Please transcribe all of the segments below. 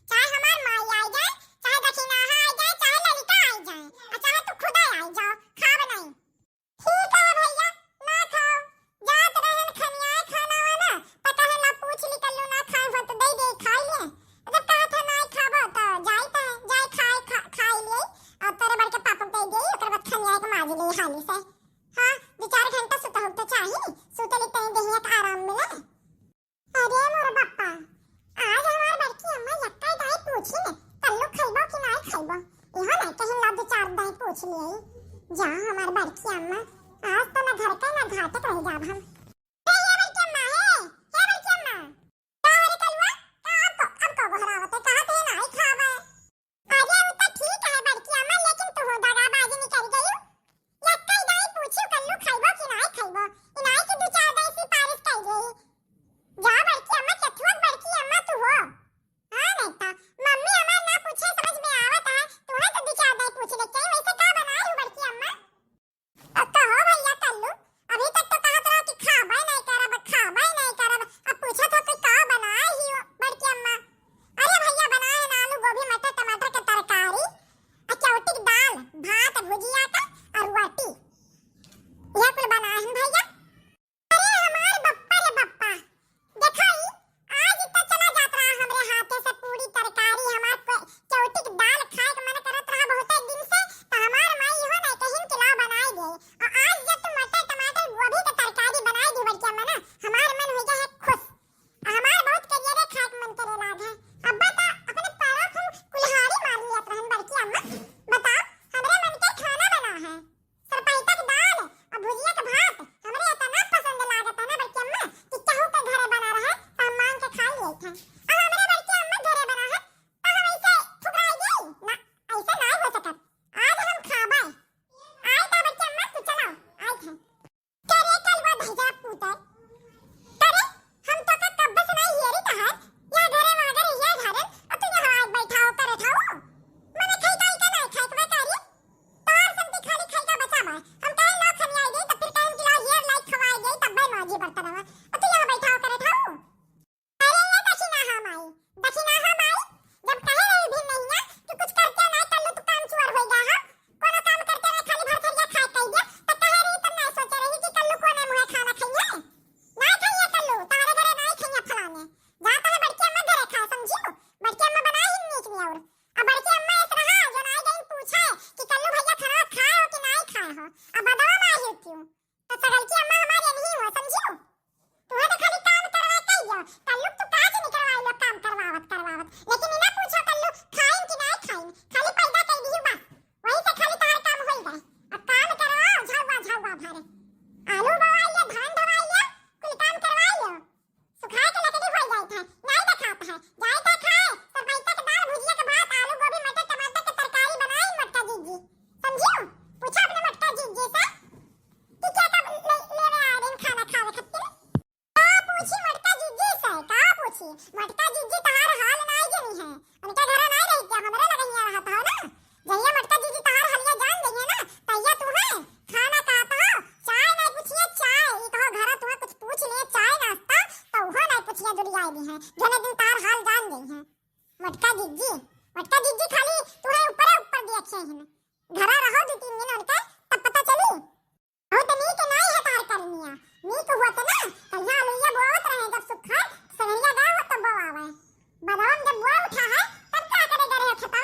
चाहे हमार माई आ जाए, चाहे दक्षिणा आ जाए, चाहे ललिता आ जाए, और चाहे तू खुद आ जाओ, खा बनाई। ठीक है भैया, ना खाओ। जात रहन खनियाए खाना वाला, पता है ला पूछ ली कल्लू ना खाए हो तो दे खाई ले। जब कहा था ना खाबो तो जाई खाई ले, और तेरे बड़के पापा दे गई, ओकर बाद खनियाए के माज ले हाली से। हां, 2-4 घंटा सुता हो तो चाहिए, सुतले तई देहिया का आराम मिले। अरे मोर बाप्पा, आज हमार बड़की अम्मा यक्का दाई पूछी ने कल्लू खइबो कि नहीं खइबो। इहो नहीं कहीं ला 2-4 दाई पूछ लिए। जा हमार बड़की अम्मा, आज तो ना घर का ना घाटक रह जाब हम। हे बड़की अम्मा, हे बड़की अम्मा, का रे कलवा, का अब को घरावत है, कहा थे नहीं खावे। अरे वो तो ठीक है बड़की अम्मा, लेकिन तू दगाबाजी नहीं कर गई। यक्का दाई पूछी कल्लू खइबो कि नहीं खइबो, इनाई के 2-4 दाई सिफारिश कर गई। जा बड़की अम्मा, कथुआ बड़की अम्मा तू हो। हां बेटा, मम्मी हमार ना पूछे समझ में आवत है, तू है तो 2-4 दाई पूछ ले के वैसे का बनाई हूं बड़की अम्मा। अब कहो भैया कल्लू, अभी तक तो कहत रहो कि खाबे नहीं करब, अब पूछत हो कि का बनाई ही हो बड़की अम्मा। अरे भैया बनाए हैं आलू गोभी मटर टमाटर के तरकारी, चौटी की दाल, भात भुजिया का और रोटी, ये कुल बनाए हैं भैया। अरे हमारे बप्पा रे बप्पा, देखो आज इतना चला जात रहा हमरे हाथे से पूरी तरकारी, हमार चौटी की दाल खाए के मन करत रहा बहुत दिन से, तो हमार माई हो नहीं कहीं किला बनाई गई, और आज जब तुम मटर टमाटर गोभी के तरकारी बनाई दी बड़की अम्मा ना, हमार मन हो गया है खुश। हमार बहुत करिए रे खाए के मन करे लाग है। अब बता अपने पैरों को कुल्हाड़ी मार लिया रहन बड़की अम्मा। बताओ हमरे मन के खाना बना है, सरपैता की दाल और भुजिया का भात हमरे इतना पसंद लागत है ना बड़की अम्मा कि चाहू के घरे बना रहे तो हम मांग के खा लिए थे। अब हमरे बड़की अम्मा घरे बना है तो हम ऐसे ठुकराई गई ना, ऐसे नहीं हो सकत। आज हम खाबे। आई था बड़की अम्मा, तू चलो आई थे। करे कलवा भेजा पूता, करे हम तो का कब से नहीं हेरी कहा या घरे मागर या घरन, और तू यहाँ आज बैठाओ करे थाओ मने खाई का नहीं खाई के बेकारी तार संती खाली खाई का बचावा। हम कहे ना खनियाई गई तो फिर कहें कि ला हेर लाइक खवाई गई तब भाई मौजी बर्तनवा, और तू यहाँ बैठाओ करे थाओ। अरे ये दक्षिणा हम आई, जब कहे रही भी नहीं ना कि कुछ करके नहीं कल्लू तू काम चुअर हो गया है, कोनो काम करके नहीं खाली भर थरिया खाए कह दिया, तो कहे रही तब नहीं सोचे रही कि कल्लू कोने मुंह खाना खाइए नहीं खाइए कल्लू तारे घरे नहीं खाइए फलाने। जाता है बड़की अम्मा घरे खा, समझियो बड़की अम्मा बनाई ही नीच नहीं। और अब बड़की अम्मा इस रहा जो नहीं गई पूछे कि कल्लू भैया खाना खाए हो कि नहीं खाए हो, अब बताओ मैं ही क्यों, तो सगल की अम्मा हमारी नहीं हो, समझियो। तू है तो खाली काम करवा कहियो, कल्लू तू काज नहीं करवाई लो काम करवावत, लेकिन इना पूछो कल्लू खाइन कि नहीं खाइन, खाली पैदा कर दियो बस, वही से खाली तार काम होई गए। अब काम करवाओ, झावा भरे आलू बवाइए, धान धवाइए, कुल काम करवाइए, सुखाए के लकड़ी हो जाए थे, नहीं तो खाता है जाए तो खाए सरपैता के दाल भुजिया के भात आलू गोभी मटर टमाटर के तरकारी बनाई मटका जीजी, समझियो। पूछो अपने मटका जीजी से कि क्या कब ले रहे आ दिन खाना खावे खातिर। का पूछी मटका जीजी से, का पूछी मटका जीजी तहार हाल नहीं जनी है, उनके घर नहीं रही क्या हमरे लगे ही रहत हो ना। जहिया मटका जीजी तहार हलिया जान देंगे ना तैया तू है खाना खाता हो, चाय नहीं पूछिए चाय, ई कहो घर तू कुछ पूछ लिए चाय नाश्ता तो वो नहीं पूछिए दुनिया भी है जने दिन तार हाल जान गई है। मटका जीजी खाली तू है ऊपर देखे हैं, घरा रहो 2-3 दिन उनके तब पता चली बहुत नी के नहीं है तार करनिया, नी को हुआ तो ना कहिया लुइया बोवत रहे जब सुखा सगरिया गाव तब बोवावे, बदाम जब बुआ उठा है तब क्या करे करे खतवा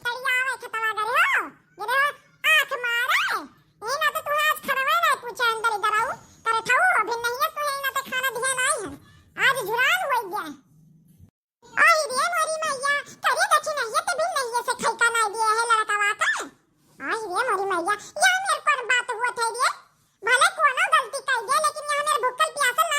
तड़िया आवे खतवा करे हो ये आंख मारे ये ना तो तू आज खरवा नहीं पूछे अंदर इधर आऊ करे थाऊ अभी नहीं है तू ना तो खाना दिया नहीं है आज जुरान हो गया। ओए रे मोरी मैया करे दक्षिण नहीं है तो भी नहीं है से खाई का नहीं दिया है लड़कावा का। ओए रे मोरी मैया या मेरे पर बात हुआ थे रे भले कोनो गलती कर दे लेकिन यहाँ मेरे भूखल प्यासल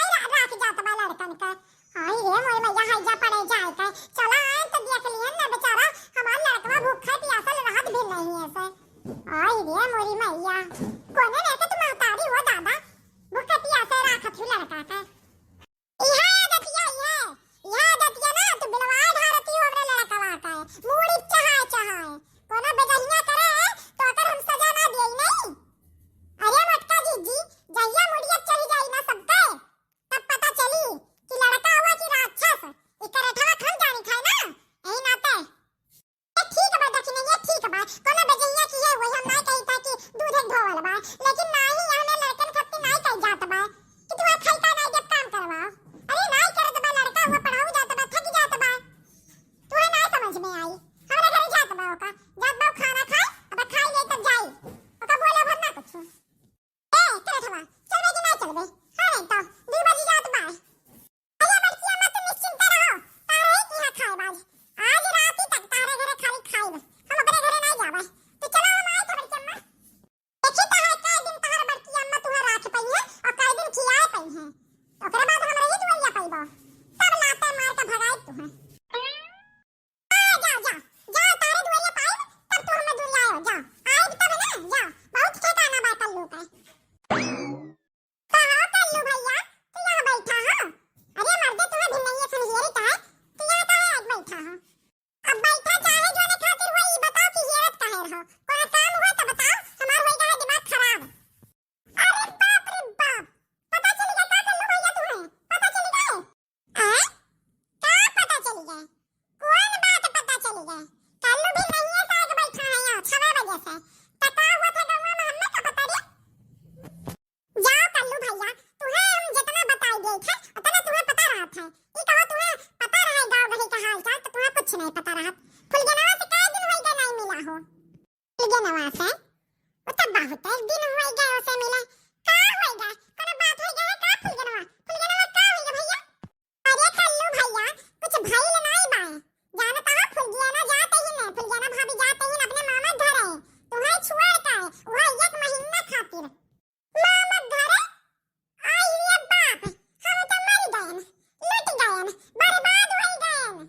गए ओका जब बहु खाना खाए अब खाई ले तब जाई ओका बोले भर ना कुछ ए करे थवा चलबे कि ना चलबे हां नहीं तो 2 बजे जात बाय अरे बड़की अम्मा तुम निश्चिंत रहो तारे की हां खाए बाज आज रात तक तारे घरे खाली खाइब हम अपने घरे नहीं जावे तो चलो हम आए थे बड़की अम्मा देखी तो है कई दिन तार बड़की अम्मा तुहा राख पई है और कई दिन खियाए पई है ओकरे बाद हमरा ही दुआरिया पईबो तब लाते मार के भगाई तुहा नहीं पता रहा फुलगनवा से कई दिन होई गए नहीं मिला हो फुलगनवा से वो तो बहुत दिन होई गए उसे मिले का होई गए कोनो बात होई गए का फुलगनवा फुलगनवा का होई गए भैया अरे कल्लू भैया कुछ भइल नहीं बा जाने ता फुलगियाना जाते ही नहीं फुलगियाना भाभी जाते ही अपने मामा घर है तुम्हें छोड़ के वो 1 महीना खातिर मामा घर आई ये बाप हम तो मर गए लुट गए बर्बाद हो गए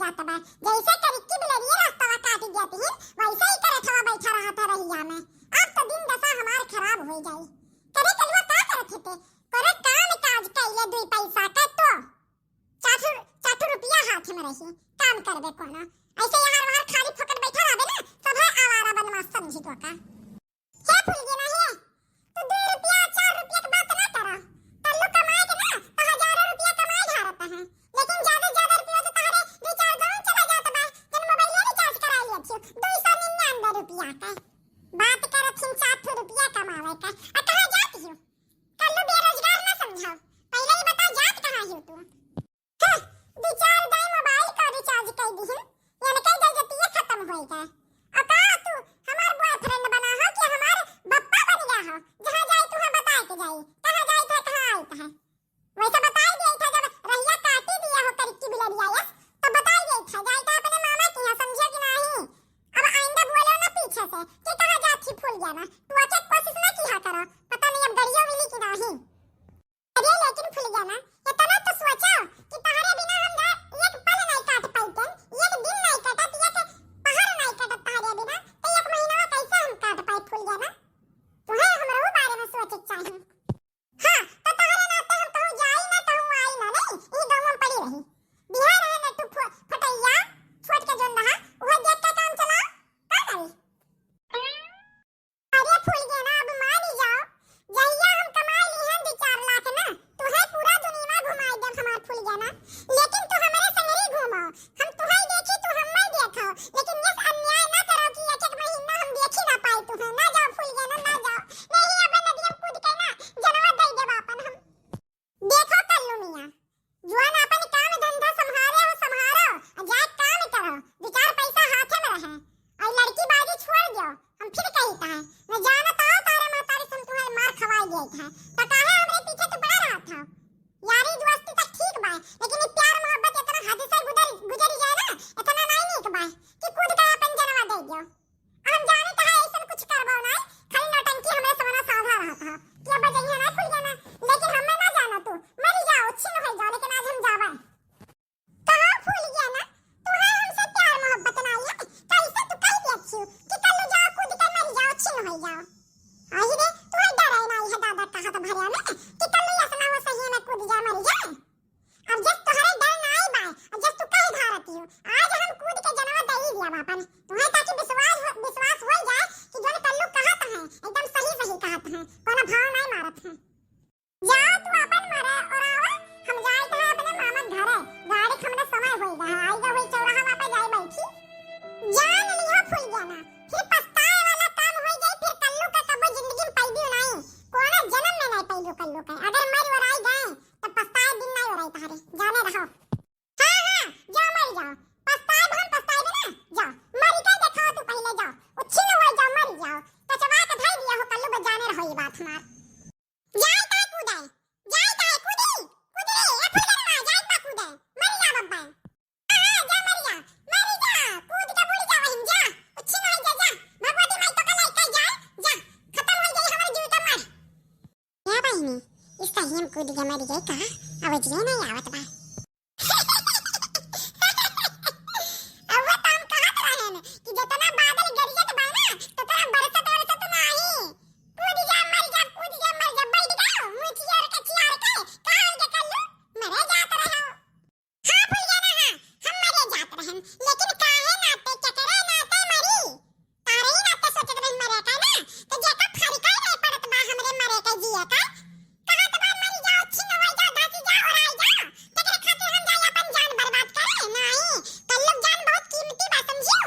जाता बा। जैसे करिक्की बिलरिए रास्ता काट जाती है वैसे ही करत हवा बैठा रहा था रहिया में। अब तो दिन दशा हमार खराब हो जाई। करे कलवा का करत हेते करे काम काज कइले दुई पैसा का तो चाटू चाटू रुपया हाथ में रही काम करबे कोना। ऐसे यार वहां खाली फकट बैठा रहबे ना सब है आवारा बदमाश समझी तो का। हे फूल गेना है तो 2 रुपया 4 रुपया की बात ना करो। कल्लू कमाए के ना तो हजारों रुपया कमाए धारता है लेकिन ज्यादा रुपया तो तारे रिचार्ज डाउन चला जाता बा। जन मोबाइल रिचार्ज करा लिया थियो 299 रुपया का बात करत हिन 4 रुपया कमावे का। आ कहां जाती हो कल्लू बेरोजगार ना समझाओ पहले ही बता जात कहां हो तू। हां रिचार्ज दाई मोबाइल का रिचार्ज कर दी है यानी कई जल्दी खत्म हो गया। अब का तू हमार बॉयफ्रेंड बना हो कि हमार बप्पा बन गया हो जहां जाए तू बता के जाई कहां जाए तो कहां आईता है वैसे बता दिया था जब रहिया काटी दिया हो करिक्की बिलरिया या तो बता दिया था जाए तो अपने मामा के यहां समझे कि नहीं। अब आइंदा बोलो ना पीछे से कि कहां जाती फूल गया ना तू आके कोशिश ना किया करो पता नहीं अब गड़ियों मिली कि नहीं। अरे लेकिन फूल गया ना इतना तो सोचो कि तुम्हारे बिना हम एक पल नहीं काट पाते एक दिन नहीं कटत एक पहर नहीं कटत तुम्हारे बिना तो एक महीना कैसे हम काट पाए फूल गया ना। तुम्हें हमरो बारे में सोचे चाहिए। हां तो तुम्हारे नाते हम कहूं जाई ना कहूं आई ना नहीं ई गांव में पड़ी रही बिहार है ना तू फटैया छोट के जोन रहा वो देख के काम चला का करी। अरे फूल गया ना अब मान ही जाओ जहिया हम कमाई ली हैं 2-4 लाख ना तुम्हें पूरा दुनिया घुमाई दे हमार फूल गया ना लेकिन तू हमारे संग ही घूमो हम तुम्हें देखी तू हम नहीं देखो लेकिन ये अन्याय ना करो कि एक महीना हम देख ही ना पाए तुम्हें। ना जाओ फूल गया ना जाओ नहीं अब नदी में कूद के ना जनवा दे दे बापन हम। देखो कल्लू मियां जुआन अपन काम धंधा संभाले हो संभालो जाए काम करो 2-4 पैसा हाथ में रहे और लड़की बाजी छोड़ दो हम फिर कहता है मैं जाना तो तारे मातारे तुम तुम्हें मार खवाई गई था तो काहे हमरे पीछे तू पड़ा रहा था। यारी दोस्ती तक ठीक बा लेकिन ये प्यार मोहब्बत इतना हद से गुजर जाए ना इतना नहीं नीक बा कि कूद के अपन जनवा दे दियो। हम जाने तो है ऐसा कुछ करबो ना खाली नौटंकी हमें समझना साधा रहा था कि अब जइया ना खुल जाना लेकिन हमें ना जाना तू मर जाओ छिन हो जाओ लेकिन आज हम जावा कहां फूल गया ना तू है हमसे प्यार मोहब्बत ना है कैसे तू कह दिया छी कि कल जाओ कूद के मर जाओ छिन हो जाओ। आई रे तू है डर है ना है दादा कहा तो भरिया में कि कल ऐसा हो सही में कूद जा मर जाए। अब जब तुम्हारे डर ना आई बा अब जब तू कह धारती हो आज हम कूद के जनवा दे ही दिया बापन तुम्हें ताकि विश्वास हो जाए कि जो कल्लू कहत है एकदम सही कहत है कोनो भाव नहीं मारत है। जाओ तू अपन मरे और आवा हम जाए तो अपने मामा घरे गाड़ी खमने समय होई बा आई जा होई चौराहा पे जाए बैठी जान लियो फूल गया ना फिर पछताए वाला काम हो जाए फिर कल्लू का कबो जिंदगी में पैदू नहीं कोनो जन्म में नहीं पैदू कल्लू का अगर मर और आई गए तो पछताए दिन नहीं हो रही तुम्हारे जाने रहो। हां जाओ मर जाओ पछताए हम पछताए ना जाओ मर के देखो तू पहले जाओ उछिन हो जाओ मर जाओ तो चबा के भाई दिया हो कल्लू को जाने रहो ये बात हमार जाए ता कूदे कूदी कूद रे ए फुल गया जाए ता कूदे मर जा बब्बा। हां जा मर जा कूद के बुड़ जा वहीं जा उछिन हो जा भगवती माई तो कल का जा खत्म हो गई हमारी जीवित मर या बहिनी इसका हम कूद के मर गए कहां आवाज नहीं आवत बा। अब वो काम कहां रहे हैं कि जितना बादल गरजत बा ना तो तेरा बरसत नहीं कूद जा मर जा बैठ जाओ मुछिया और कचिया के कहां के कल्लू मरे जात रहो। हां फूल गया ना हम मरे जात रहन लेकिन काहे नाते चकरे नाते मरी तारे ही नाते सोचत रही मरे का ना तो जेका फरका नहीं पड़त बा हमरे मरे का जिए का कहां तो बात मरी जाओ छिन हो जाओ धस जाओ और आई जाओ तकरे खातिर हम जाए अपन जान बर्बाद करे नहीं। कल्लू जान बहुत कीमती बा समझियो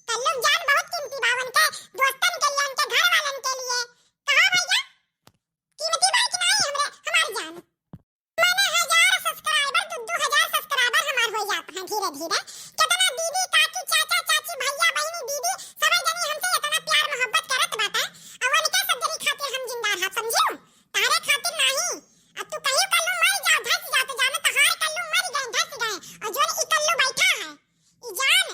कल्लू जान बहुत कीमती बा उनके दोस्तन के लिए उनके घर वालन के लिए कहां भैया कीमती बा कि नहीं हमार जान मैंने 1000 सब्सक्राइबर 2000 सब्सक्राइबर हमार हो जात हैं धीरे धीरे कितना दीदी काकी चाचा चाची भैया बहनी दीदी सब जनी हमसे इतना प्यार मोहब्बत करत बाटा और उनके सब जनी खातिर हम जिंदा रह समझियो तारे खातिर नहीं। अब तू कहियो कल्लू मर जा धस जा तो जाने तो हार कल्लू मर गए धस गए और जो ई कल्लू बैठा है ई जान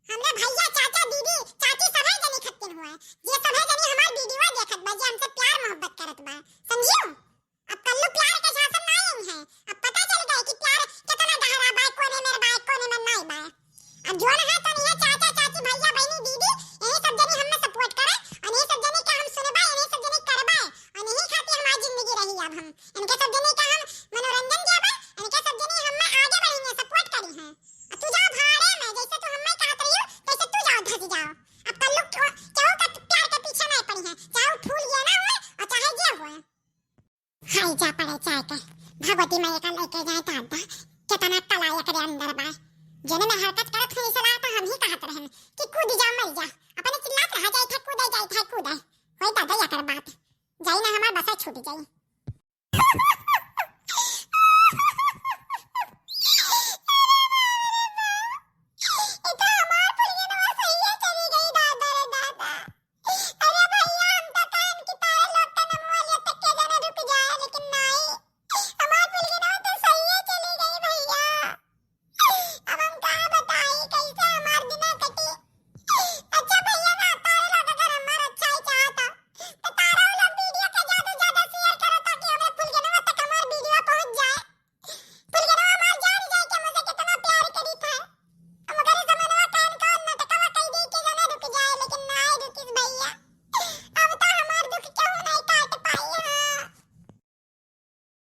हमरे भैया चाचा दीदी चाची सब जनी खातिर हुआ ये सब जनी हमार वीडियो देखत बा जे हमसे प्यार मोहब्बत करत बा समझियो। अब कल्लू प्यार के शासन नहीं है अब पता चल गया कि प्यार कितना गहरा बा कोने में नहीं बा अब जो ना तो नहीं चाचा चाची भैया बहनी दीदी यही सब जने हमें सपोर्ट करे और ये सब जने का हम सुनबाए यही सब जने करबाए और यही खातिर हमारी जिंदगी रही अब हम इनके सब जने का हम मनोरंजन देबा इनके सब जने हमें आगे बढ़ेंगे सपोर्ट करी हैं अब तू जाओ भाड़े में जैसे तू हमें कहत रही हो तैसे तू जाओ धस जाओ अब कल्लू चाहो का प्यार के पीछे नहीं पड़ी है चाहे फूल ये ना हुए और चाहे जे हुए हाय जा पड़े चाय के भगवती मैया का लेके जाए दादा कितना कलाया करे अंदर बा जने में हरकत करत हुई सलाह तो हम ही कहत रहन कि कूद जा मर जा अपने चिल्लात रह जाए था कूदे होई दादा या कर बात जाई ना हमार बसा छूट जाई